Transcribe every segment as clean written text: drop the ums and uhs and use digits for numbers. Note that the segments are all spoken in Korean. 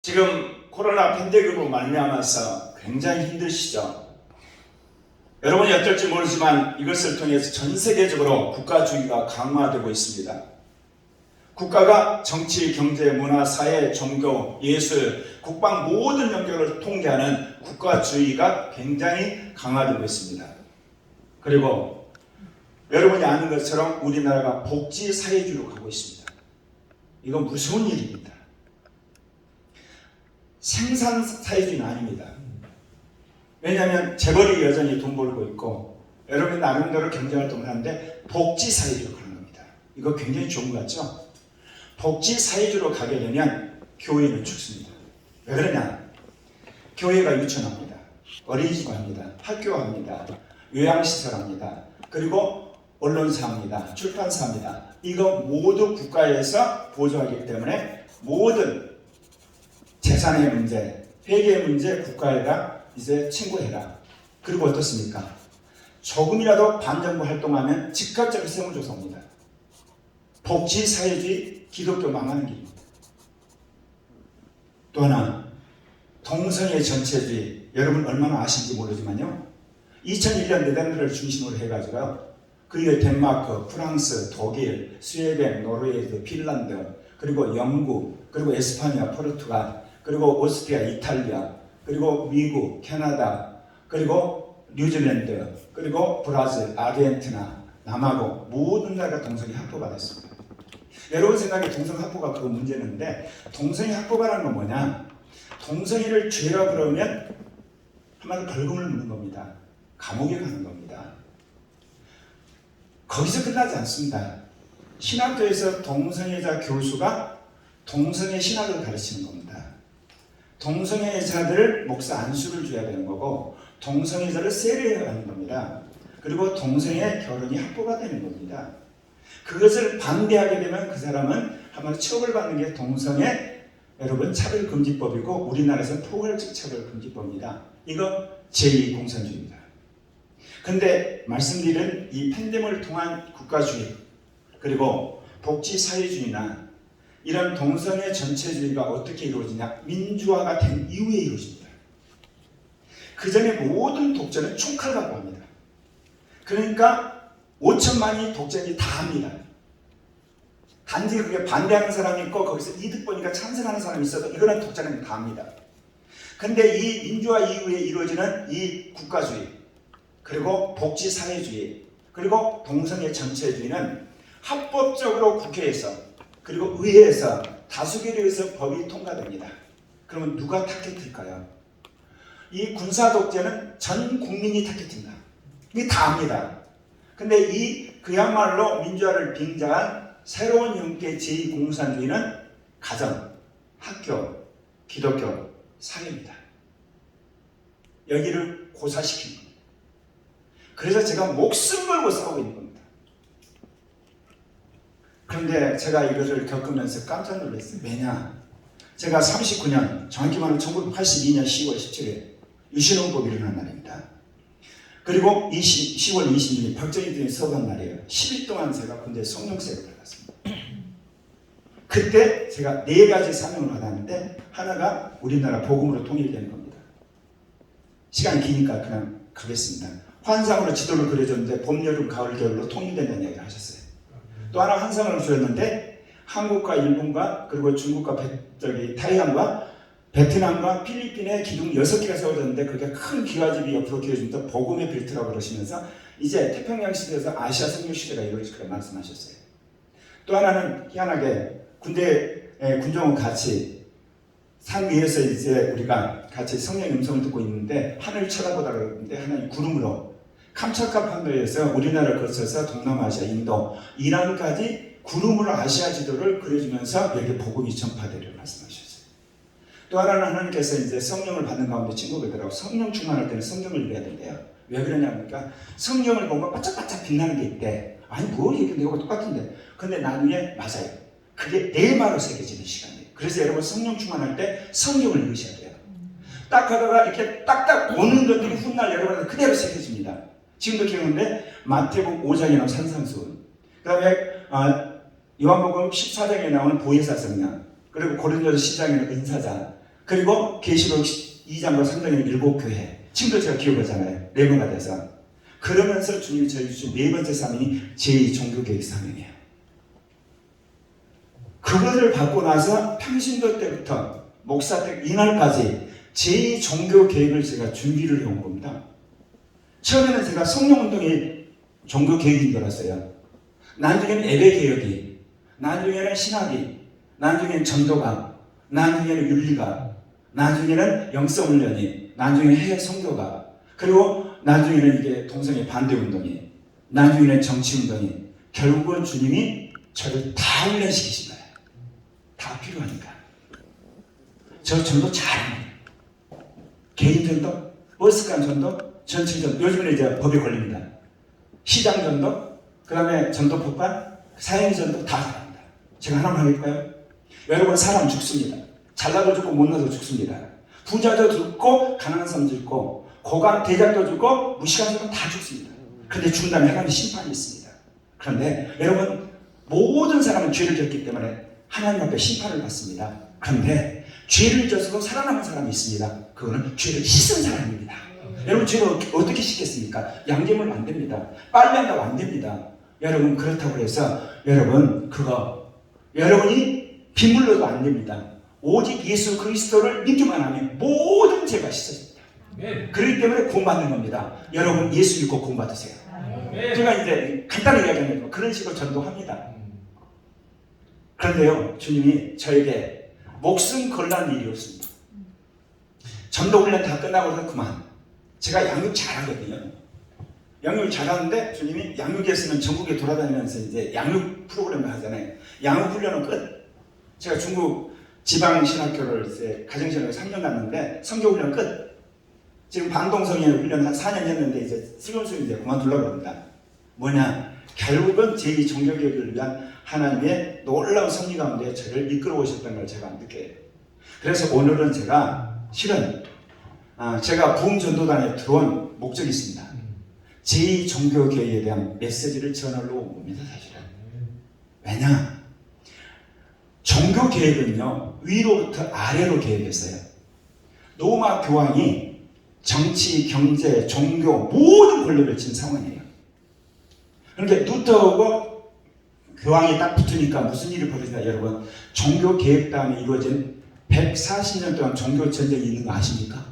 지금 코로나 팬데믹으로 말미암아서 굉장히 힘드시죠? 여러분이 어떨지 모르지만 이것을 통해서 전 세계적으로 국가주의가 강화되고 있습니다. 국가가 정치, 경제, 문화, 사회, 종교, 예술, 국방 모든 영역을 통제하는 국가주의가 굉장히 강화되고 있습니다. 그리고 여러분이 아는 것처럼 우리나라가 복지사회주의로 가고 있습니다. 이건 무서운 일입니다. 생산사회주의는 아닙니다. 왜냐하면 재벌이 여전히 돈 벌고 있고 여러분이 나름대로 경제활동을 하는데 복지사회주의로 가는 겁니다. 이거 굉장히 좋은 것 같죠? 복지사회주의로 가게 되면 교회는 죽습니다. 왜 그러냐? 교회가 유치원합니다. 어린이집 합니다. 학교 합니다. 요양시설 합니다. 그리고 언론사 합니다. 출판사 합니다. 이거 모두 국가에서 보조하기 때문에 모든 재산의 문제, 회계의 문제 국가에다 이제 청구해라. 그리고 어떻습니까? 조금이라도 반정부 활동하면 즉각적인 세무조사 옵니다. 복지사회주의, 기독교 망하는 길입니다. 또 하나, 동성애 전체주의. 여러분 얼마나 아신지 모르지만요. 2001년 네덜란드를 중심으로 해가지고 그 이후에 덴마크, 프랑스, 독일, 스웨덴, 노르웨이, 핀란드, 그리고 영국, 그리고 에스파냐, 포르투갈, 그리고 오스트리아, 이탈리아, 그리고 미국, 캐나다, 그리고 뉴질랜드, 그리고 브라질, 아르헨티나, 남아공 모든 나라가 동성애 합법화 됐습니다. 여러분 생각에 동성애 합법화 그거 문제는데 동성애 합법화라는 건 뭐냐? 동성애를 죄라 그러면 한마디로 벌금을 물는 겁니다. 감옥에 가는 겁니다. 거기서 끝나지 않습니다. 신학교에서 동성애자 교수가 동성애 신학을 가르치는 겁니다. 동성애자들 목사 안수를 줘야 되는 거고 동성애자를 세례해야 하는 겁니다. 그리고 동성애 결혼이 합법화 되는 겁니다. 그것을 반대하게 되면 그 사람은 한마디로 처벌받는 게 동성애 여러분 차별금지법이고 우리나라에서는 포괄적 차별금지법입니다. 이거 제2공산주의입니다. 근데 말씀드린 이 팬데믹을 통한 국가주의 그리고 복지사회주의나 이런 동성애 전체주의가 어떻게 이루어지냐? 민주화가 된 이후에 이루어집니다. 그 전에 모든 독재는 총칼 갖고 합니다. 그러니까 5천만이 독재지 다 합니다. 단지 그게 반대하는 사람이 있고 거기서 이득 보니까 찬성하는 사람이 있어도 이거는 독재는 다 합니다. 근데 이 민주화 이후에 이루어지는 이 국가주의 그리고 복지사회주의 그리고 동성애 전체주의는 합법적으로 국회에서 그리고 의회에서 다수결에 의해서 법이 통과됩니다. 그러면 누가 타겟일까요? 이 군사독재는 전 국민이 타겟입니다. 이게 다 압니다. 근데 이 그야말로 민주화를 빙자한 새로운 형태의 제2공산주의는 가정, 학교, 기독교, 사회입니다. 여기를 고사시키는 겁니다. 그래서 제가 목숨 걸고 싸우고 있는 겁니다. 그런데 제가 이것을 겪으면서 깜짝 놀랐어요. 왜냐? 제가 39년, 정확히 말하면 1982년 10월 17일 유신헌법이 일어난 날입니다. 그리고 10월 26일 박정희 대통령이 서거한 날이에요. 10일 동안 제가 군대 성령세를 받았습니다. 그때 제가 4가지 사명을 받았는데 하나가 우리나라 복음으로 통일되는 겁니다. 시간이 기니까 그냥 가겠습니다. 환상으로 지도를 그려줬는데 봄, 여름, 가을, 겨울로 통일된다는 얘기를 하셨어요. 또 하나 환상을 주셨는데 한국과 일본과 그리고 중국과 타이완과 베트남과 필리핀에 기둥 6개가 세워졌는데 그게 큰 기와집이 옆으로 기어집니다. 복음의 벨트라고 그러시면서 이제 태평양 시대에서 아시아 성령 시대가 이루어질 거라고 말씀하셨어요. 또 하나는 희한하게 군대에 군종은 같이 산 위에서 이제 우리가 같이 성령의 음성을 듣고 있는데 하늘 쳐다보다 그러는데 하나님 구름으로 캄차카 판도에서 우리나라를 거쳐서 동남아시아, 인도, 이란까지 구름으로 아시아 지도를 그려주면서 여기 복음이 전파되리라고 말씀하셨어요. 또 하나는 하나님께서 이제 성령을 받는 가운데 친구들하고 성령 충만할 때는 성령을 읽어야 된대요. 왜 그러냐니까 성령을 보면 반짝반짝 빛나는 게 있대. 아니 뭐 이게 내가 똑같은데. 근데 나중에 맞아요. 그게 내 말로 새겨지는 시간이에요. 그래서 여러분 성령 충만할 때 성경을 읽으셔야 돼요. 딱 하다가 이렇게 딱딱 오는 것들이 훗날 여러분한테 그대로 새겨집니다. 지금도 기억하는데 마태복음 5장에 나온 산상수훈, 그 다음에 요한복음 14장에 나오는 보혜사 성령, 그리고 고린도서 10장에는 은사자, 그리고 계시록 2장과 3장의 7교회. 지금도 제가 기억하잖아요. 레모가 돼서. 그러면서 주님이 저희 주신 네 번째 사명이 제2종교개혁 사명이에요. 그것을 받고 나서 평신도 때부터 목사 때 이날까지 제2종교개혁을 제가 준비를 해온 겁니다. 처음에는 제가 성령운동이 종교개혁인 줄 알았어요. 나중에는 예배개혁이, 나중에는 신학이, 나중에는 전도가, 나중에는 윤리가, 나중에는 영성훈련이, 나중에는 해외 선교가, 그리고 나중에는 이게 동성애 반대운동이, 나중에는 정치운동이, 결국은 주님이 저를 다 훈련시키신 거예요. 다 필요하니까. 저 전도 잘합니다. 개인 전도, 버스간 전도, 전체 전도, 요즘에는 이제 법에 걸립니다. 시장 전도, 그 다음에 전도 폭발, 사형 전도 다 잘합니다. 제가 하나만 하겠까요? 여러분, 사람 죽습니다. 잘나도 죽고 못나도 죽습니다. 부자도 죽고 가난한 사람 죽고 고관 대작도 죽고 무식한 사람 다 죽습니다. 그런데 죽은 다음에 하나님의 심판이 있습니다. 그런데 여러분, 모든 사람은 죄를 졌기 때문에 하나님 앞에 심판을 받습니다. 그런데 죄를 져서도 살아남은 사람이 있습니다. 그거는 죄를 씻은 사람입니다. 여러분, 죄를 어떻게 씻겠습니까? 양념을 안 됩니다. 빨리 한다고 안 됩니다. 여러분, 그렇다고 해서 여러분, 여러분이 빗물로도 안 됩니다. 오직 예수 그리스도를 믿기만 하면 모든 죄가 씻어집니다. 그렇기 때문에 구원받는 겁니다. 여러분, 예수 믿고 구원받으세요. 제가 이제 간단하게 이야기하면 그런 식으로 전도합니다. 그런데요, 주님이 저에게 목숨 걸라는 일이 없습니다. 전도훈련 다 끝나고 서 그만. 제가 양육 잘하거든요. 양육을 잘하는데 주님이 양육에서는 전국에 돌아다니면서 이제 양육 프로그램을 하잖아요. 양육 훈련은 끝. 제가 중국 지방신학교를 이제 가정신학교 3년 갔는데 성교훈련 끝. 지금 반동성애 훈련 한 4년 했는데 이제 수련수 이제 그만두려고 합니다. 뭐냐? 결국은 제2종교개혁을 위한 하나님의 놀라운 섭리 가운데 저를 이끌어 오셨다는 걸 제가 느껴요. 그래서 오늘은 제가 실은 제가 부흥전도단에 들어온 목적이 있습니다. 제2종교개혁에 대한 메시지를 전하러 온 겁니다. 사실은. 왜냐? 종교개혁은요, 위로부터 아래로 개혁했어요. 로마 교황이 정치, 경제, 종교 모든 권력을 쥔 상황이에요. 그러니까 루터하고 교황이 딱 붙으니까 무슨 일이 벌어지나 여러분, 종교개혁 다음에 이루어진 140년 동안 종교 전쟁이 있는 거 아십니까?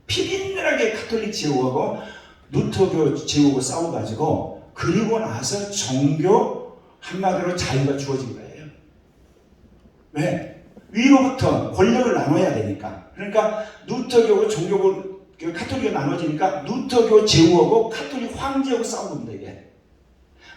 피빈하게 카톨릭 제후하고 루터교 제후하고 싸워가지고 그리고 나서 종교 한마디로 자유가 주어진 거예요. 왜? 위로부터 권력을 나눠야 되니까. 그러니까 루터교고 종교고 카톨릭이 나눠지니까 루터교 제후하고 카톨릭 황제하고 싸운 겁니다. 이게.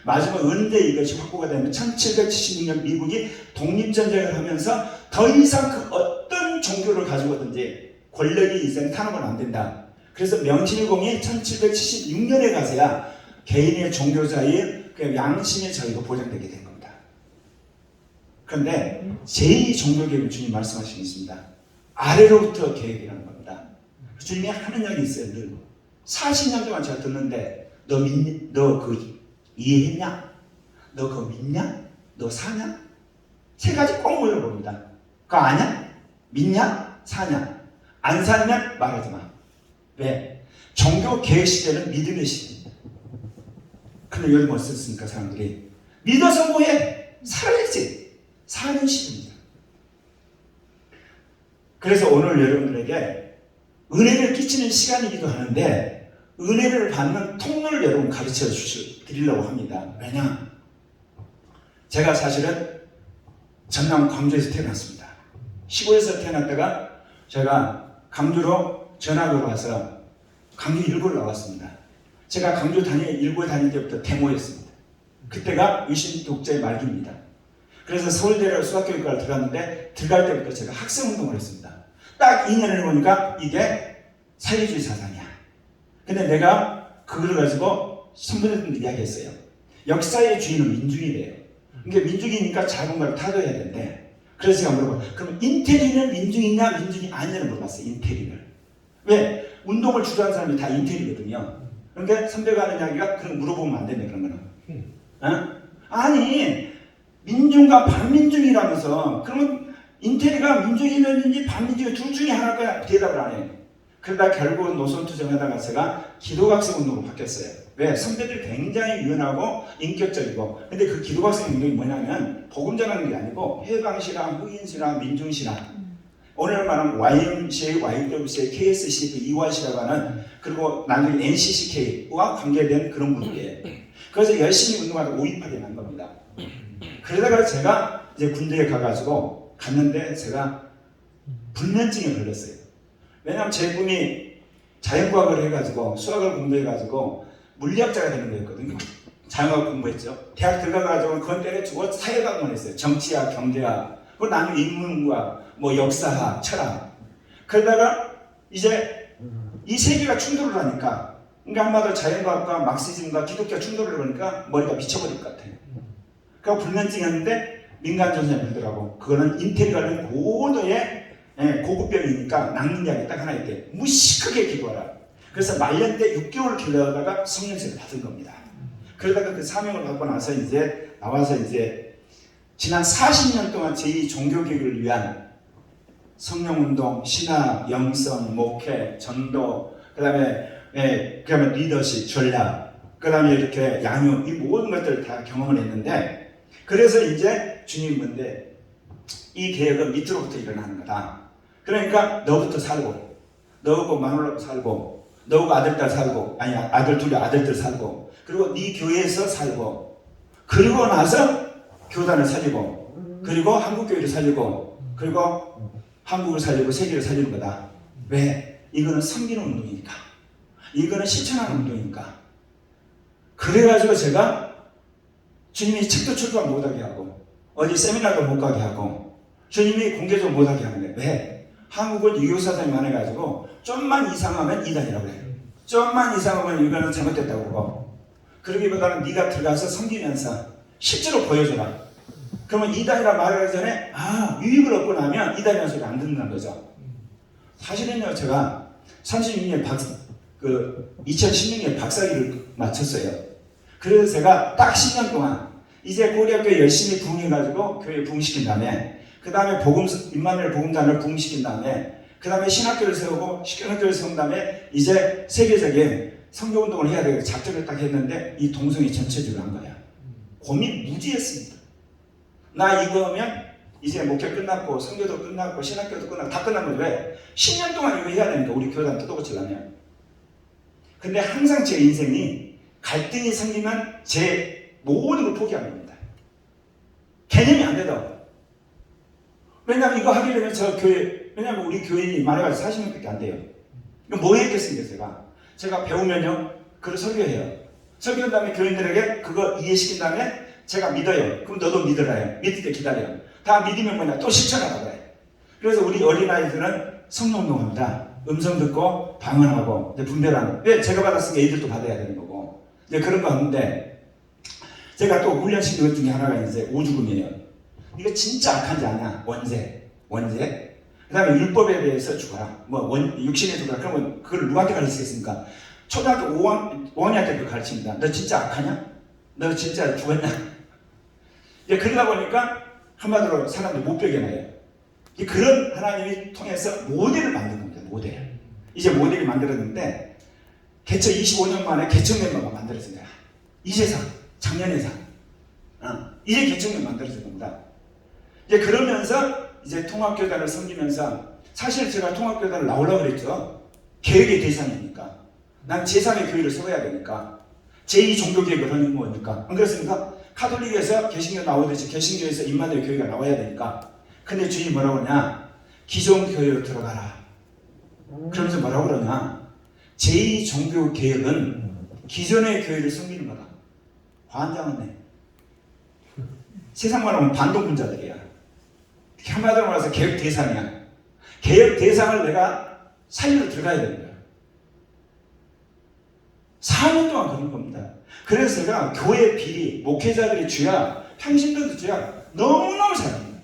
마지막 은대 이것이 확보가 되면 1776년 미국이 독립전쟁을 하면서 더 이상 그 어떤 종교를 가지고든지 권력이 이상 탄압은 안 된다. 그래서 명실공히 1776년에 가서야 개인의 종교자의 그 양심의 자유가 보장되게 된 겁니다. 그런데 제2종교개혁은 주님 말씀하신 게 있습니다. 아래로부터 개혁이라는 겁니다. 주님이 하는 이야기 있어요. 늘 40년 동안 제가 듣는데 너 그 이해했냐? 너 그거 믿냐? 너 사냐? 세 가지 꼭 물어봅니다. 그거 아냐? 믿냐? 사냐? 안 사냐? 말하지 마. 왜? 종교 개혁 시대는 믿음의 시대입니다. 근데 요즘 어떻습니까? 사람들이 믿어서 뭐해? 살아야지. 사는 시대입니다. 그래서 오늘 여러분들에게 은혜를 끼치는 시간이기도 하는데 은혜를 받는 통로를 여러분 가르쳐 드리려고 합니다. 왜냐? 제가 사실은 전남 광주에서 태어났습니다. 시골에서 태어났다가 제가 강주로 전학으로 와서 강주 일고를 나왔습니다. 제가 강주 일고에 다닐 때부터 데모였습니다. 그때가 유신 독재의 말기입니다. 그래서 서울대를 수학교육과를 들어갔는데 들어갈 때부터 제가 학생운동을 했습니다. 딱 2년을 해보니까 이게 사회주의 사상이야. 근데 내가 그걸 가지고 선배님들 이야기했어요. 역사의 주인은 민중이래요. 그러니까 민중이니까 작은 걸 타도해야 되는데 그래서 제가 물어봐. 그럼 인테리는 민중이냐 민중이 아니냐를 물어봤어요. 인테리를. 왜? 운동을 주도한 사람이 다 인테리거든요. 그러니까 선배가 하는 이야기가 그럼 물어보면 안 된다 그런 거는. 아니 민중과 반민중이라면서 그러면 인테리가 민주인이든지 반민주인 둘 중에 하나가 대답을 안 해요. 그러다 결국은 노선 투쟁하다가 제가 기독학생 운동으로 바뀌었어요. 왜? 선배들이 굉장히 유연하고 인격적이고, 근데 그 기독학생 운동이 뭐냐면 복음 전하는 게 아니고 해방신앙, 흑인신앙, 민중신앙, 오늘 말하면 YMCA, YWCA, KSCP, EYC라고 하는, 그리고 나중에 NCCK와 관계된 그런 분들이에요. 그래서 열심히 운동하다 5.18이 난 겁니다. 그러다가 제가 이제 군대에 가가지고 갔는데 제가 불면증에 걸렸어요. 왜냐하면 제 꿈이 자연과학을 해가지고 수학을 공부해가지고 물리학자가 되는 거였거든요. 자연과학 공부했죠. 대학 들어가가지고 그건 때려치고 사회과학만 했어요. 정치학, 경제학, 그리고 나중에 인문과학, 뭐 역사학, 철학. 그러다가 이제 이 세 개가 충돌을 하니까, 그러니까 한마디로 자연과학과 막시즘과 기독교 충돌을 하니까 머리가 미쳐버릴 것 같아요. 그러니까 불면증이었는데 민간전선이 되더라고. 그거는 인텔이 관련 고도의 고급병이니까 낫는 약이 딱 하나 있대. 무식하게 기도하라. 그래서 말년 때 6개월 기도하다가 성령세를 받은 겁니다. 그러다가 그 사명을 받고 나서 이제 나와서 이제 지난 40년 동안 제2 종교개혁을 위한 성령운동, 신학, 영성, 목회, 전도, 그다음에 리더십, 전략, 그다음에 이렇게 양육, 이 모든 것들을 다 경험을 했는데, 그래서 이제 주님이 뭔데 이 계획은 밑으로부터 일어나는 거다. 그러니까 너부터 살고, 너하고 마누라하고 살고, 너하고 아들딸 살고, 아니 아들 둘이 아들들 살고, 그리고 네 교회에서 살고, 그리고 나서 교단을 살리고, 그리고 한국교회를 살리고, 그리고 한국을 살리고 세계를 살리는 거다. 왜? 이거는 섬기는 운동이니까. 이거는 실천하는 운동이니까. 그래가지고 제가 주님이 책도 출판 못하게 하고, 어디 세미나도 못 가게 하고, 주님이 공개도 못하게 하는데, 왜? 한국은 유교사상이 많아가지고 좀만 이상하면 이단이라고 해요. 좀만 이상하면 이거는 잘못됐다고 그러고, 그러기보다는 네가 들어가서 섬기면서 실제로 보여줘라. 그러면 이단이라 말하기 전에 유익을 얻고 나면 이단이라는 소리 안 듣는다는 거죠. 사실은요, 제가 36년 2016년 박사기를 마쳤어요. 그래서 제가 딱 10년 동안 이제 고려교회 열심히 부흥해가지고 교회 부흥시킨 다음에, 그 다음에 임마누엘 복음단을 부흥시킨 다음에, 그 다음에 신학교를 세우고 식견학교를 세운 다음에 이제 세계적인 선교운동을 해야 되고 작전을 딱 했는데, 이 동성이 전체적으로 한 거야. 고민 무지했습니다. 나 이거 하면 이제 목회 끝났고 선교도 끝났고 신학교도 끝났고 다 끝난 거죠. 왜? 10년 동안 이거 해야 되니까, 우리 교단 뜯어고치려면. 근데 항상 제 인생이 갈등이 생기면 제 모든 걸 포기하는 겁니다. 개념이 안 되더라고요. 왜냐하면 이거 하게 되면 저 교회, 왜냐하면 우리 교인이 말해가지고 40명밖에 안 돼요. 이거 뭐 했겠습니까? 제가 배우면요, 그걸 설교해요. 설교한 다음에 교인들에게 그거 이해시킨 다음에 제가 믿어요. 그럼 너도 믿으라 해요. 믿을 때 기다려요. 다 믿으면 뭐냐, 또 실천하라고 해요. 그래서 우리 어린아이들은 성령운동합니다. 음성 듣고 방언하고 분별하는. 왜? 제가 받았으니까 애들도 받아야 되는 거고. 이제 그런 거 하는데, 제가 또 훈련시킨 것 중에 하나가 이제 오죽음이에요. 이거 진짜 악한지 아냐? 원죄. 그 다음에 율법에 대해서 죽어라. 육신에 죽어라. 그러면 그걸 누구한테 가르치겠습니까? 초등학교 5학년 때 가르칩니다. 너 진짜 악하냐? 너 진짜 죽었냐? 이제 그러다 보니까 한마디로 사람들이 못 배겨나요. 그런 하나님이 통해서 모델을 만든 겁니다. 모델. 이제 모델이 만들었는데, 개척 25년 만에 개척 멤버가 만들어진 거야. 이재상, 작년에상. 이제 개척이 만들어진 겁니다. 이제 그러면서 이제 통합교단을 섬기면서, 사실 제가 통합교단을 나오려고 그랬죠. 계획의 대상이니까. 난 제3의 교회를 세워야 되니까. 제2 종교개혁을 하는 거니까. 안 그렇습니까? 카톨릭에서 개신교 나오듯이 개신교에서 임마누엘 교회가 나와야 되니까. 근데 주님이 뭐라고 그러냐? 기존 교회로 들어가라. 그러면서 뭐라고 그러냐? 제2 종교개혁은 기존의 교회를 섬기는 거다. 환장하네. 세상 말하면 반동분자들이야. 한마디로 말해서 개혁 대상이야. 개혁 대상을 내가 살리러 들어가야 되는 거야. 4년 동안 그런 겁니다. 그래서 제가 교회 비리, 목회자들이 죄야, 평신도도 죄야, 너무너무 잘합니다.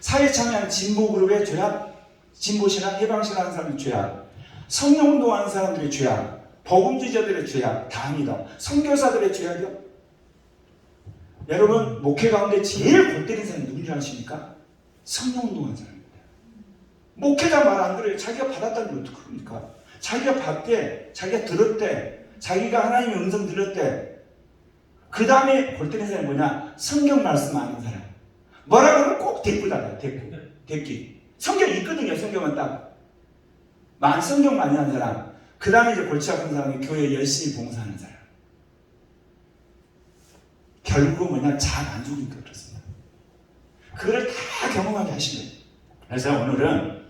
사회참여한 진보그룹의 죄야, 진보신앙, 해방신앙 사람들의 죄야, 성령운동하는 사람들의 죄야, 복음주의자들의 죄야, 다 합니다. 선교사들의 죄야요. 여러분, 목회 가운데 제일 골 때린 사람이 누군지 아십니까? 성령 운동한 사람입니다. 목회자 말 안 들어요. 자기가 받았다는 게 어떡합니까? 자기가 받되, 자기가 들었대, 자기가 하나님의 음성 들었대. 그 다음에 골때리는 사람이 뭐냐? 성경 말씀 아는 사람. 뭐라 그러면 꼭 대꾸잖아요. 대끼. 성경이 있거든요. 성경은 딱. 성경 많이 하는 사람. 그 다음에 이제 골치 아픈 사람이 교회에 열심히 봉사하는 사람. 결국은 뭐냐? 잘 안 죽으니까 그렇습니다. 그걸 다 경험하게 하신 거예요. 그래서 오늘은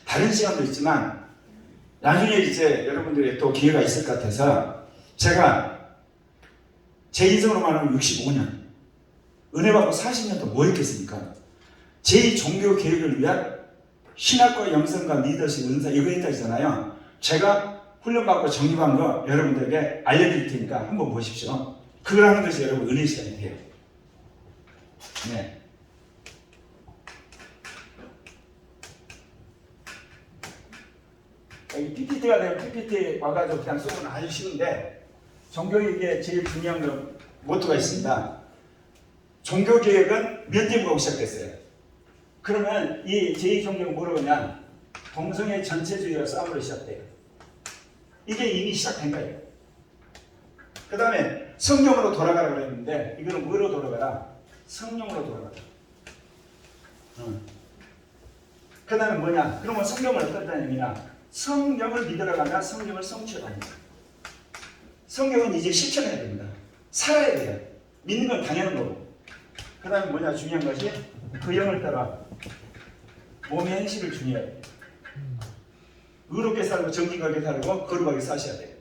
다른 시간도 있지만 나중에 이제 여러분들이 또 기회가 있을 것 같아서 제가 제 인생으로 말하면 65년 은혜 받고 40년 동안 뭐 했겠습니까? 제 종교 계획을 위한 신학과 영성과 리더십 은사 이거 했다잖아요. 제가 훈련받고 정립한 거 여러분들에게 알려드릴 테니까 한번 보십시오. 그걸 하는 것이 여러분 은혜 시간이 돼요. 네. 이 PPT가 되면 PPT 와가지고 그냥 쏘면 아주 쉬운데 종교개혁에 제일 중요한 건 모토가 있습니다. 종교개혁은 면제부가 시작됐어요. 그러면 이 제2종교는 뭐라고 하냐? 동성애 전체주의와 싸움으로 시작돼요. 이게 이미 시작된 거예요. 그 다음에 성령으로 돌아가라고 그랬는데 이거는 뭐로 돌아가라? 성령으로 돌아가라. 그 다음에 뭐냐? 그러면 성경을 어떤 의미냐? 성경을 믿으러 가면 성경을 성취해야 합니다. 성경은 이제 실천해야 됩니다. 살아야 돼요. 믿는 건 당연한 거고. 그 다음에 뭐냐? 중요한 것이 그 영을 따라 몸의 행실을 중요해야 돼요. 의롭게 살고 정직하게 살고 거룩하게 사셔야 돼요.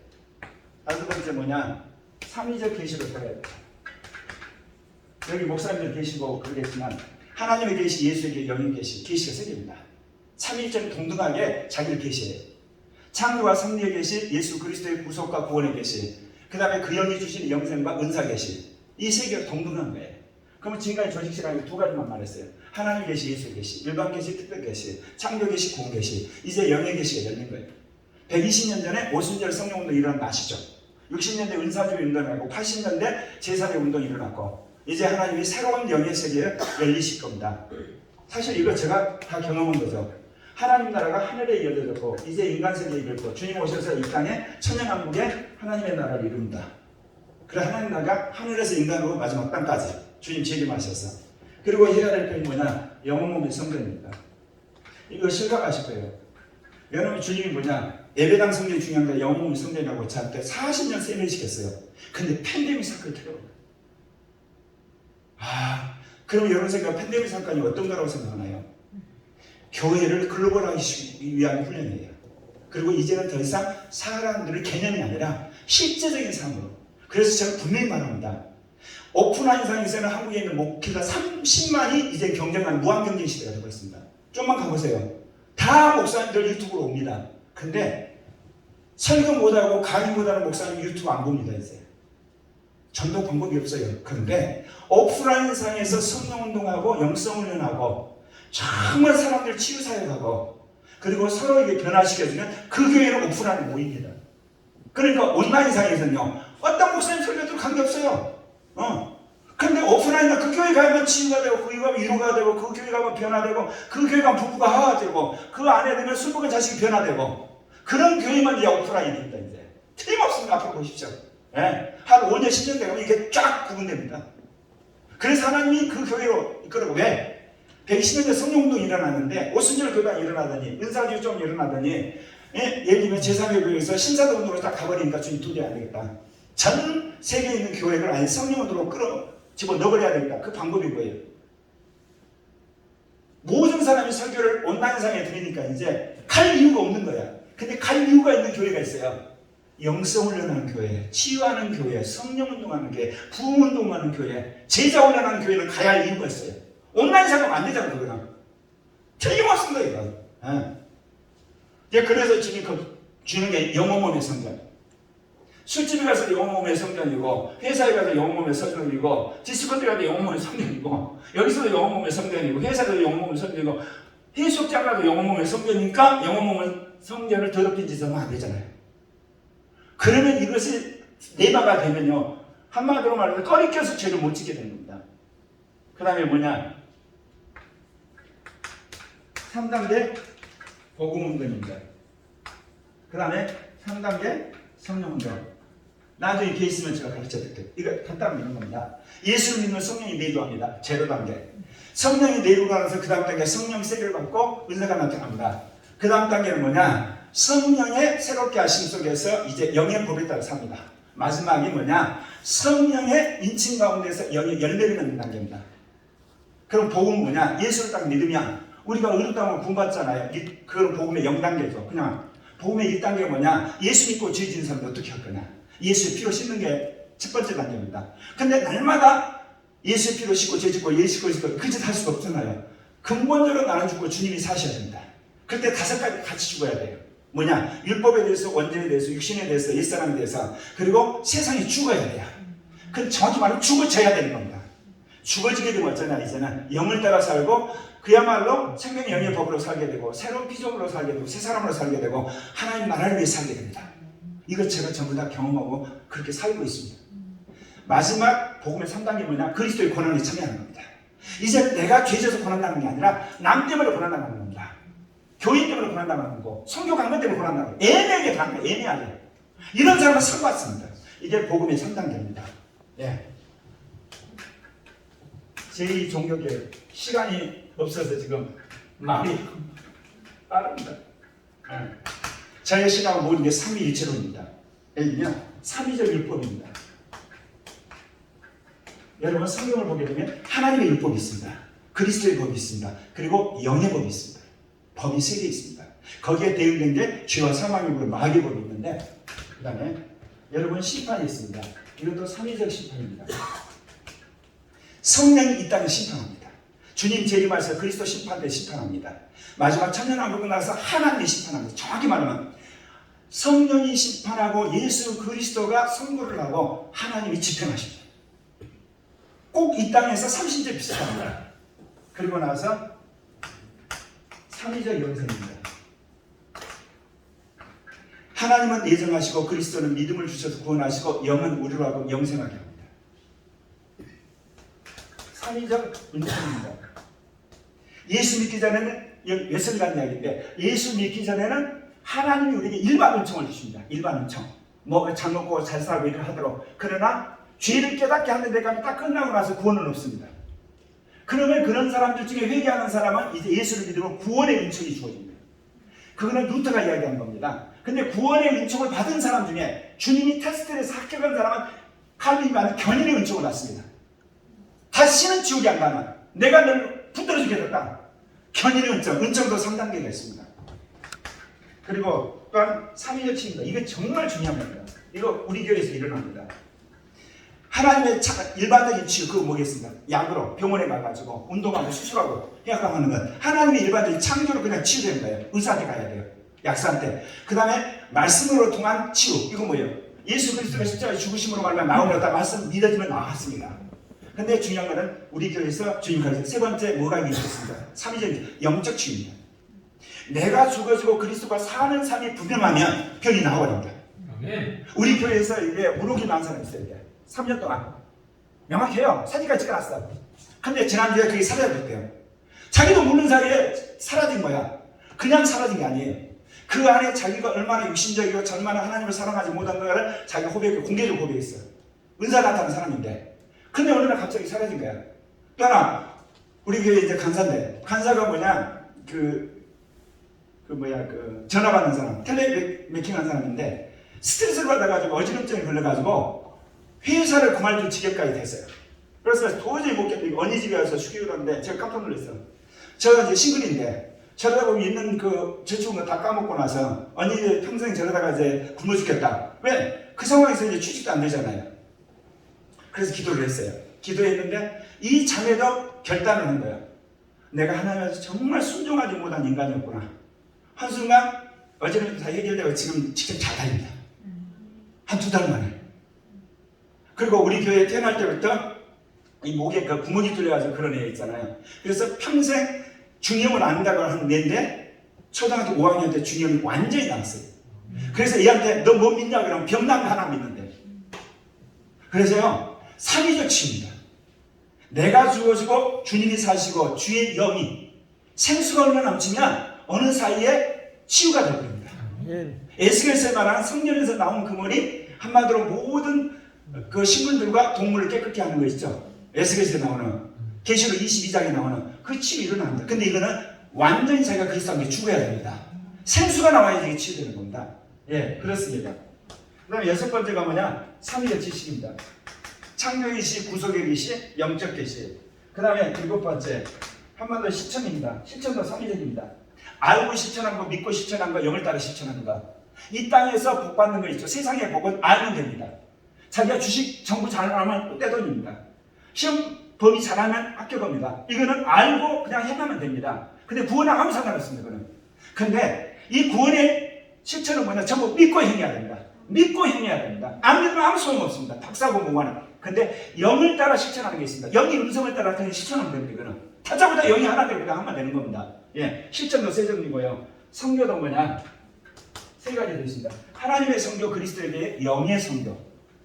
다섯 번째 뭐냐? 삼위적 계시로 살아야 돼요. 여기 목사님들 계시고 그러겠지만 하나님의 계시, 예수의 영의 계시, 계시가 세 개입니다. 삼위일체는 동등하게 자기를 계시해요. 창조와 섭리의 계시, 예수 그리스도의 구속과 구원의 계시, 그 다음에 그 영이 주신 영생과 은사 계시, 이 세 개가 동등한 거예요. 그러면 지금까지 조직시라는 두 가지만 말했어요. 하나님 계시, 예수 계시, 일반 계시, 특별 계시, 창조 계시, 구원 계시, 이제 영의 계시가 열린 거예요. 120년 전에 오순절 성령운동이 일어난 거 아시죠? 60년대 은사주의 운동이라고 80년대 제사대 운동이 일어났고 이제 하나님이 새로운 영의 세계를 열리실 겁니다. 사실 이거 제가 다 경험한 거죠. 하나님 나라가 하늘에 이어졌고 이제 인간 세계에 이르고 주님 오셔서 이 땅에 천년왕국에 하나님의 나라를 이룹니다. 그래 하나님 나라가 하늘에서 인간으로 마지막 땅까지 주님 재림하셔서 그리고 해야 될 것이 뭐냐? 영혼 몸의 성전입니다. 이거 실감하실 거예요. 여러분 주님이 뭐냐? 예배당 성전이 중요한 게 영혼 몸의 성전이라고 저한테 40년 세뇌시켰어요. 근데 팬데믹 사건이 터져요. 그럼 여러분 생각 팬데믹 사건이 어떤 거라고 생각하나요? 교회를 글로벌화하기 위한 훈련이에요. 그리고 이제는 더 이상 사람들의 개념이 아니라 실제적인 삶으로. 그래서 제가 분명히 말합니다. 오픈라인 상에서는 한국에 있는 목회자 30만이 이제 경쟁하는 무한경쟁 시대가 되고 있습니다. 좀만 가보세요. 다 목사님들 유튜브로 옵니다. 근데 설교 못하고 강의 못하는 목사님 유튜브 안 봅니다. 이제 전도 방법이 없어요. 그런데 오프라인 상에서 성령운동하고 영성훈련하고 정말 사람들 치유사역하고 그리고 서로에게 변화시켜주면 그 교회는 오프라인에 모입니다. 그러니까 온라인 상에서는요 어떤 목사님 설교도 관계없어요. 근데 오프라인은 그 교회 가면 치유가 되고 그 교회 가면 위로가 되고 그 교회 가면 변화되고 그 교회 가면 부부가 화해되고 그 안에 되면 술 먹은 자식이 변화되고 그런 교회만 이제 오프라인입니다. 이제 틀림없습니다. 앞으로 보십시오. 한 5년 10년 되면 이게 쫙 구분됩니다. 그래서 하나님이 그 교회로 이끌고 왜? 120년대 성령운동이 일어났는데 오순절 교단이 일어나더니 은사주의 좀 일어나더니 예를 들면 제3교회에서 신사도 운동으로 딱 가버리니까 주님 도저히 안 되겠다. 전 세계에 있는 교회를 아예 성령운동으로 집어넣어버려야 되겠다. 그 방법이 뭐예요? 모든 사람이 설교를 온라인상에 들으니까 이제 갈 이유가 없는 거야. 근데 갈 이유가 있는 교회가 있어요. 영성훈련하는 교회, 치유하는 교회, 성령운동하는 교회, 부흥운동하는 교회, 제자훈련하는 교회는 가야 할 이유가 있어요. 온라인 상은 안 되잖아, 그거랑. 틀림없습니다, 이거. 그래서 지금 주는 게 영혼몸의 성전. 술집에 가서 영혼몸의 성전이고, 회사에 가서 영혼몸의 성전이고, 디스코텍에 가서 영혼몸의 성전이고, 여기서도 영혼몸의 성전이고, 회사에도 영혼몸의 성전이고, 해수욕장 가도 영혼몸의 성전이니까 영혼몸의 성전을 더럽힌 짓을 하면 안 되잖아요. 그러면 이것이 내마가 되면요, 한마디로 말해서 꺼리껴서 죄를 못 지게 되는 겁니다. 그 다음에 뭐냐? 3단계 복음운동입니다. 그 다음에 3단계 성령운동. 나중에 이렇게 있으면 제가 가르쳐 드릴게요. 이거 간단히 이런 겁니다. 예수를 믿는 성령이 내주합니다. 제로 단계. 성령이 내주고 나서 그 다음 단계 성령 세례를 받고 은사가 나타납니다. 그 다음 단계는 뭐냐? 성령의 새롭게 하심 속에서 이제 영의 법에 따라 삽니다. 마지막이 뭐냐? 성령의 인칭 가운데서 영의 열매를 맺는 단계입니다. 그럼 복음은 뭐냐? 예수를 딱 믿으면 우리가 의롭 다함을 구원받잖아요. 그건 복음의 0단계죠. 그냥 복음의 1단계가 뭐냐? 예수 믿고 죄 지은 사람은 어떻게 할 거냐? 예수의 피로 씻는 게 첫 번째 단계입니다. 근데 날마다 예수의 피로 씻고 죄 짓고 예수 피로 씻고 그 짓 할 수가 없잖아요. 근본적으로 나는 죽고 주님이 사셔야 됩니다. 그때 5가지 같이 죽어야 돼요. 뭐냐? 율법에 대해서, 원죄에 대해서, 육신에 대해서, 옛사람에 대해서, 그리고 세상에 죽어야 돼요. 그 정확히 말하면 죽어져야 되는 겁니다. 죽어지게 되면 어쩌냐? 이제는 영을 따라 살고 그야말로 생명의 영의 법으로 살게 되고 새로운 피조물로 살게 되고 새 사람으로 살게 되고 하나님 나라를 위해 살게 됩니다. 이것 제가 전부 다 경험하고 그렇게 살고 있습니다. 마지막 복음의 3단계 뭐냐? 그리스도의 고난에 참여하는 겁니다. 이제 내가 죄져서 고난당하는 게 아니라 남 때문에 고난당하는 겁니다. 교인 때문에 고난당하는 거고 성교 강론 때문에 고난당하는 거고 애매하게 당한 거예요. 애매하게. 이런 사람은 상받습니다. 이게 복음의 3단계입니다. 예. 제2종교개혁 시간이 없어서 지금 말이 빠릅니다. 저의 신앙은 모든 게 삼위일체론입니다. 예를 들면 삼위적 율법입니다. 여러분 성경을 보게 되면 하나님의 율법이 있습니다. 그리스도의 법이 있습니다. 그리고 영의 법이 있습니다. 법이 3개 있습니다. 거기에 대응된 게 죄와 사망의 법으로 마귀의 법이 있는데 그 다음에 여러분 심판이 있습니다. 이것도 삼위적 심판입니다. 성령이 이 땅을 심판합니다. 주님 재림하셔서 그리스도 심판대 심판합니다. 마지막 천년왕국이 나서 하나님이 심판합니다. 정확히 말하면 성령이 심판하고 예수 그리스도가 선고를 하고 하나님이 집행하십니다. 꼭 이 땅에서 삼신제 비슷합니다. 그리고 나서 삼위적 영생입니다. 하나님은 예정하시고 그리스도는 믿음을 주셔서 구원하시고 영은 우리로 하고 영생하게 합니다. 삼위적 은총입니다. 예수 믿기 전에는 웨슬리한 이야기인데 예수 믿기 전에는 하나님이 우리에게 일반 은총을 주십니다. 일반 은총. 뭐 잘 먹고 잘 살고 일을 하도록. 그러나 죄를 깨닫게 하는 데까지 딱 끝나고 나서 구원은 없습니다. 그러면 그런 사람들 중에 회개하는 사람은 이제 예수를 믿으면 구원의 은총이 주어집니다. 그거는 루터가 이야기한 겁니다. 근데 구원의 은총을 받은 사람 중에 주님이 테스트를 해서 합격한 사람은 칼빈이 말하는 견인의 은총을 받습니다. 다시는 지옥에 안 가면 내가 널 붙들어 주겠다. 견인의 은총, 은총도 3단계가 있습니다. 그리고 또한 삼위적 치입니다. 이게 정말 중요한 겁니다. 이거 우리 교회에서 일어납니다. 하나님의 일반적인 치유 그거 뭐겠습니까? 약으로 병원에 가가지고 운동하고 수술하고 해약하는 건 하나님의 일반적인 창조로 그냥 치유되는 거예요. 의사한테 가야 돼요. 약사한테. 그 다음에 말씀으로 통한 치유. 이거 뭐예요? 예수 그리스도가 십자가에 죽으심으로 말하면 나오려다 말씀 믿어지면 나왔습니다. 근데 중요한 거는 우리 교회에서 주님 가르쳐 세 번째 뭐가 있겠습니까? 삼위적 영적 치유입니다. 내가 죽어지고 그리스도가 사는 삶이 분명하면 병이 나와버립니다. 우리 교회에서 이게 무릎이 난 사람이 있어요. 이게 3년 동안 명확해요. 사진까지 찍어놨어. 근데 지난주에 그게 사라졌대요. 자기도 모르는 사이에 사라진 거야. 그냥 사라진 게 아니에요. 그 안에 자기가 얼마나 육신적이고 얼마나 하나님을 사랑하지 못한 거를 자기가 공개적으로 고백했어요. 은사 나타난 사람인데. 근데 어느 날 갑자기 사라진 거야. 또 하나 우리 교회 이제 간사인데 간사가 뭐냐 전화 받는 사람 텔레매킹한 사람인데 스트레스를 받아가지고 어지럼증이 걸려가지고 회사를 그만둘 지경까지 됐어요. 그래서 도저히 못 견디고 언니 집에 와서 쉬기로 했는데 제가 깜짝 놀랐어요. 제가 이제 싱글인데 저러다 보면 있는 그 저축은 거 다 까먹고 나서 언니 평생 저러다가 이제 굶어 죽겠다. 왜? 그 상황에서 이제 취직도 안 되잖아요. 그래서 기도를 했어요. 기도했는데 이 자매도 결단을 한 거예요. 내가 하나님한테 정말 순종하지 못한 인간이었구나. 한순간 어제는 다 해결되고 지금 직접 잘 다닙니다. 한 2달 만에. 그리고 우리 교회에 태어날 때부터 이 목에 그 구멍이 뚫려가지고 그런 애 있잖아요. 그래서 평생 중형을 안다고 하는 애인데 초등학교 5학년 때 중형이 완전히 나왔어요. 그래서 얘한테 너 뭐 믿냐 그러면 병난 거 하나 믿는데. 그래서요 삼위적 치유입니다. 내가 죽어지고 주님이 사시고 주의 영이 생수가 흘러 넘치면 어느 사이에 치유가 되버립니다. 에스겔서에 말하는 성령에서 나온 그물이 한마디로 모든 그 식물들과 동물을 깨끗게 하는 거 있죠. 에스겔서에 나오는 계시록 22장에 나오는 그 치유 일어납니다. 근데 이거는 완전히 자기가 그리스도 함께 죽어야 됩니다. 생수가 나와야지 이게 치유되는 겁니다. 예, 그렇습니다. 그 다음에 여섯 번째가 뭐냐? 삼위의 지식입니다. 창조의 계시, 구속의 계시, 영적 계시. 그 다음에 일곱 번째 한마디로 실천입니다. 실천도 삼위적입니다. 알고 실천한 거, 믿고 실천한 거, 영을 따라 실천하는 거. 이 땅에서 복 받는 거 있죠. 세상의 복은 알면 됩니다. 자기가 주식 정부 잘하면 떼돈입니다. 시험 범위 잘하면 합격합니다. 이거는 알고 그냥 행하면 됩니다. 근데 구원은 아무 상관없습니다. 그거는. 근데 이 구원의 실천은 뭐냐? 전부 믿고 행해야 됩니다. 믿고 행해야 됩니다. 안 믿으면 아무 소용없습니다. 박사고 뭐하는. 근데 영을 따라 실천하는 게 있습니다. 영이 음성을 따라 그냥 실천하면 됩니다. 이거는. 타자보다 영이 하나 되니까 하면 되는 겁니다. 예, 실천도 세 종류고요. 성교도 뭐냐? 세 가지 되어 있습니다. 하나님의 성교, 그리스도에게 영의 성교.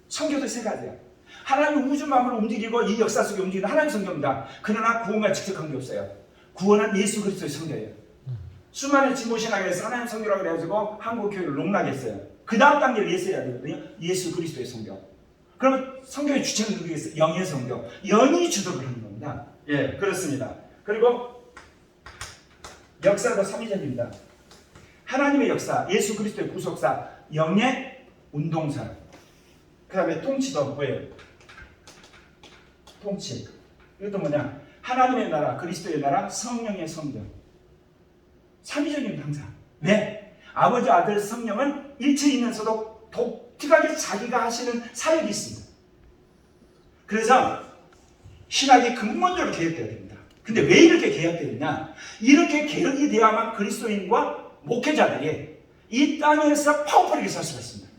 성교도 세 가지야. 하나님 우주 만물을 움직이고 이 역사 속에 움직이는 하나님의 성교입니다. 그러나 구원과 직접 관계없어요. 구원은 예수 그리스도의 성교예요. 수많은 진보신학에서 하나님 성교라고 해가지고 한국 교회를 농락했어요. 그 다음 단계를 예수해야 되거든요. 예수 그리스도의 성교. 그러면 성교의 주체는 누구겠어요? 영의 성교. 영이 주도를 하는 겁니다. 예, 그렇습니다. 그리고 역사도 삼위적입니다. 하나님의 역사, 예수 그리스도의 구속사, 영의 운동사. 그 다음에 통치도 뭐예요? 통치. 이것도 뭐냐? 하나님의 나라, 그리스도의 나라, 성령의 성경. 삼위적인 항상. 네. 아버지, 아들, 성령은 일체이면서도 독특하게 자기가 하시는 사역이 있습니다. 그래서 신학이 근본적으로 개혁되어야 됩니다. 근데 왜 이렇게 개혁되어 있냐? 이렇게 개혁이 되어야만 그리스도인과 목회자들이 이 땅에서 파워풀하게 살 수가 있습니다.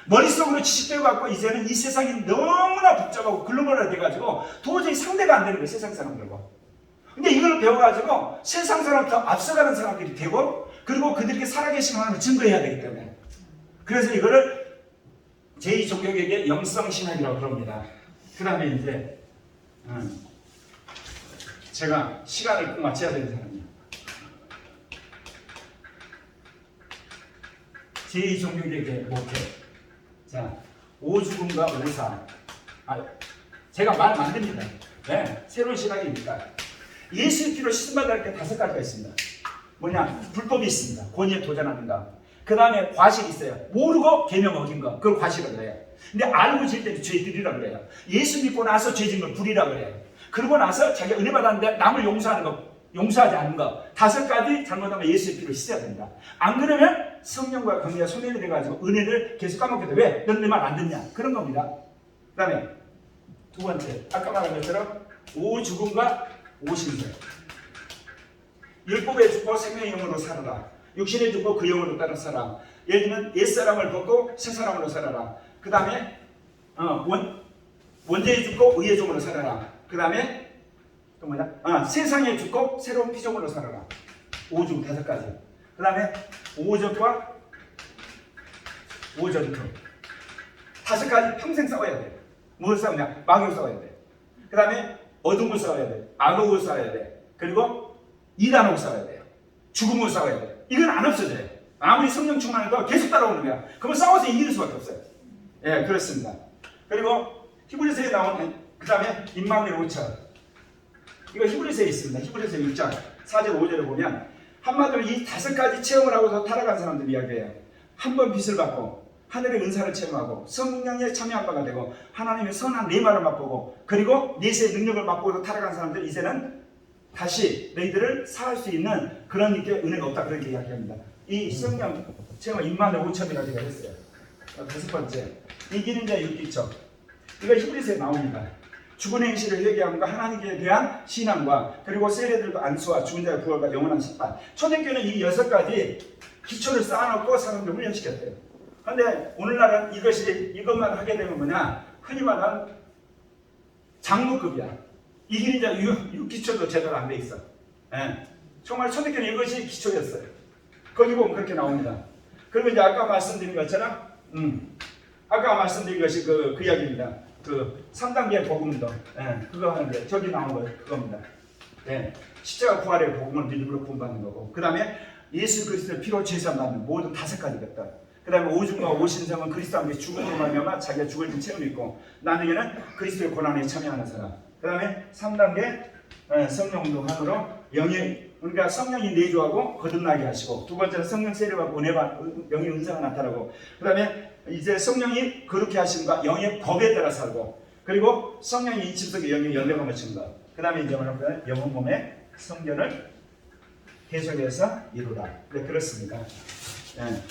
머릿속으로 지식대고 갖고 이제는 이 세상이 너무나 복잡하고 글로벌화 돼가지고 도저히 상대가 안 되는 거예요. 세상 사람들과. 근데 이걸 배워가지고 세상 사람부터 앞서가는 사람들이 되고 그리고 그들에게 살아계신 하나님을 증거해야 되기 때문에 그래서 이거를 제2종교계의 영성신학이라고 그럽니다. 그 다음에 이제 제가 시간을 꼭 맞춰야 되는 사람이에요. 제2종교계의 목회. 자, 오죽음과 오사. 제가 말하면 안 됩니다. 네, 새로운 신학이니까. 예수의 피로 씻음받을 게 5가지가 있습니다. 뭐냐? 불법이 있습니다. 권위에 도전하는 거. 그 다음에 과실이 있어요. 모르고 계명 어긴 거. 그걸 과실이라고 그래요. 근데 알고 질 때는 죄들이라고 그래요. 예수 믿고 나서 죄 짓는 걸 불이라고 그래요. 그러고 나서 자기가 은혜 받았는데 남을 용서하는 거, 용서하지 않는 거. 5가지 잘못하면 예수의 피로 씻어야 됩니다. 안 그러면 성령과 관계가 소멸이 돼가지고 은혜를 계속 까먹게 돼. 왜? 넌 내 말 안 듣냐? 그런 겁니다. 그 다음에 두 번째, 아까 말한 것처럼 오죽음과 오신세. 율법에 죽고 생명의 영으로 살아라. 육신에 죽고 그 영으로 따라 살아. 예를 들면 옛사람을 벗고 새사람으로 살아라. 그 다음에 원죄에 죽고 의의 종으로 살아라. 그 다음에 또 뭐냐? 세상에 죽고 새로운 피조물로 살아라. 오죽 5가지. 그 다음에 오적과 오전투. 5가지 평생 싸워야 돼. 뭘 싸우냐? 마귀를 싸워야 돼. 그 다음에 어둠을 싸워야 돼. 악을 싸워야 돼. 그리고 이단으로 싸워야 돼요. 죽음으로 싸워야 돼요. 이건 안 없어져요. 아무리 성령 충만해도 계속 따라오는 거야. 그러면 싸워서 이길 수밖에 없어요. 예, 그렇습니다. 그리고 히브리서에 나오는 그 다음에 임마누엘 5천. 이거 히브리서에 있습니다. 히브리서 6장 4절 5절을 보면 한마디로 이 5가지 체험을 하고서 타락한 사람들 이야기예요. 한 번 빛을 받고 하늘의 은사를 체험하고 성령에 참여한 바가 되고 하나님의 선한 레마를 맛보고 그리고 내세의 능력을 맛보고 타락한 사람들 이제는 다시 너희들을 사할 수 있는 그런 이렇게 은혜가 없다 그렇게 이야기합니다. 이 성령 체험은 임마누엘 5천이라고 제가 했어요. 5번째 이 길은 자 육기청. 이거 히브리서에 나옵니다. 죽은 행실을 회개함과 하나님께 대한 신앙과 그리고 세례들과 안수와 죽은 자의 부활과 영원한 심판. 초대교회는 이 6가지 기초를 쌓아놓고 사람들을 훈련시켰대요. 그런데 오늘날은 이것만 하게 되면 뭐냐? 흔히 말하는 장로급이야. 이 길이 이제 6기초도 제대로 안 돼 있어. 예. 정말 초대교회는 이것이 기초였어요. 거기 보면 그렇게 나옵니다. 그리고 이제 아까 말씀드린 것처럼, 아까 말씀드린 것이 그 이야기입니다. 그 3단계 복음도, 예, 그거 하는데 저기 나온 거 그겁니다. 네. 십자가 부활의 복음을 믿음으로 구원받는 거고, 그 다음에 예수 그리스도의 피로 죄사 받는 모든 5가지 것들. 그 다음에 오줌과 오신성은 그리스도와 함께 죽음으로 말미암아 자기가 죽을 진 책임을 있고, 나누기는 그리스도의 고난에 참여하는 사람. 그 다음에 3단계 성령 운동함으로 영이, 그러니까 성령이 내주하고 거듭나게 하시고, 두 번째는 성령 세례받고 영의 은사가 나타나고, 그 다음에 이제 성령이 그렇게 하심과 영의 법에 따라 살고, 그리고 성령의 인침 속에 영의 연대감을 친 것. 그 다음에 이제 뭐냐면 영혼 몸의 성전을 계속해서 이루라. 네, 그렇습니다. 네.